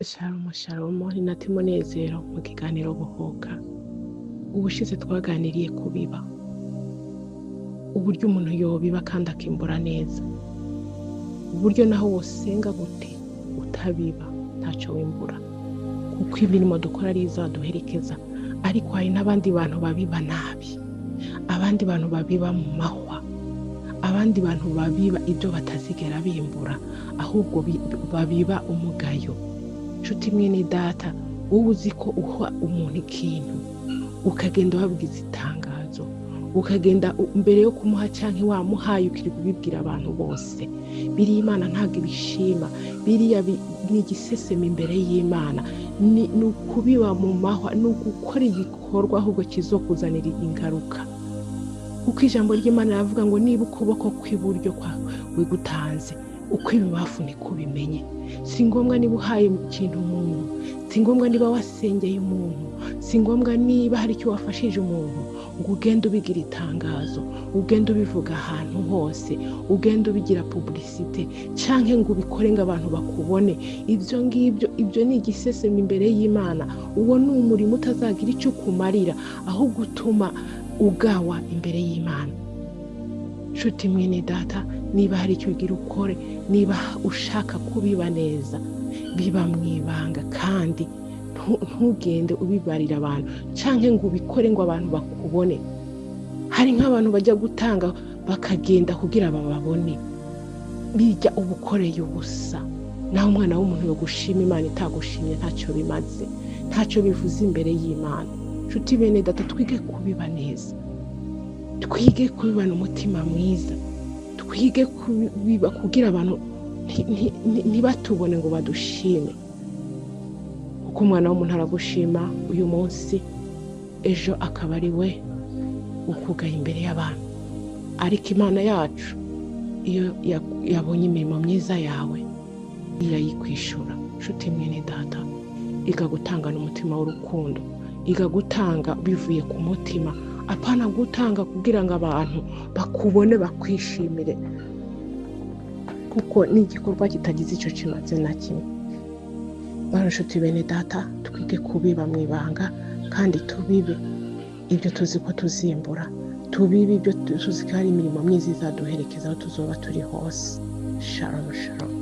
Shalom shalom ni Nati Munezero mu kiganiro Bohoka. Ubushize twaganiriye kubiba, uburyo umuntu yobiba kandi akimbura neza, uburyo naho wosenga gute utabiba ntacyo wimbura, kuko imirimo dukora ari izaduherekeza. Ariko hari n'abandi bantu babiba nabi, abandi bantu babiba mu mahwa, abandi bantu babiba ibyo batazigera bimbura, ahubwo babiba umugayo. Nshuti mwene data, wowe uzi ko uha umuntu ikintu ukagenda wabwiza itangazo, ukagenda mbere yo kumuha cyangwa wamuhaye ukiri kubibwira abantu bose, biriya Imana ntabwo ibishima, biriya ni igiseseme imbere y'Imana, ni ukubiba mu mahwa, ni ugukora igikorwa ahubwo kizokuzanira ingaruka. Kuko ijambo ry'Imana ravuga ngo niba ukuboko kw'iburyo kwawe wigutanze, ukw'ibubafu niko bimenye. Si ngombwa niba uhaye ikintu umuntu, si ngombwa niba wasengeye umuntu, si ngombwa niba hari icyo wafashije umuntu ngo ugende ubigira itangazo, ugende ubivuga ahantu hose, ugende ubigira publicité canke ngo ubikore ngo abantu bakubone. Ibyo ngibyo, ibyo ni igiseseme imbere y'Imana. Uwo ni umurimo utazagira icyo kumarira, ahubwo utuma ugawa imbere y'Imana. Nshuti mwene data, niba hari icyo ugira ukore, niba ushaka kubiba neza, biba mu ibanga kandi ntugende ubibarira abantu canke ngo ubikore ngo abantu bakubone. Hari nk'abantu bajya gutanga bakagenda kugira bababone, bijya ubukoreye ubusa. Naho umwana w'umuntu yo gushima Imana itagushimye ntacyo bimaze, ntacyo bivuze imbere y'Imana. Nshuti bene data, twige kubiba neza, twige kubibana umutima mwiza, twige kubiba kugira abantu ntibatubone ngo badushime. Kuko umwana w'umuntu aragushima uyu munsi, ejo akaba ari we ukugaye imbere y'abantu. Ariko Imana yacu iyo yabonye imirimo myiza yawe irayikwishura. Nshuti mwene data, ikagutangana umutima w'urukundo, ikagutanga bivuye ku mutima, apana gutanga kugira ngo abantu bakubone bakwishimire, kuko ni igikorwa kitagize icyo kimaze na kimwe. Nshuti bene data, twige kubiba mu ibanga kandi tubibe ibyo tuzi ko tuzimbura, tubibe ibyo tuzi ko hari imirimo myiza izaduherekeza aho tuzoba turi hose. Shalom shalom.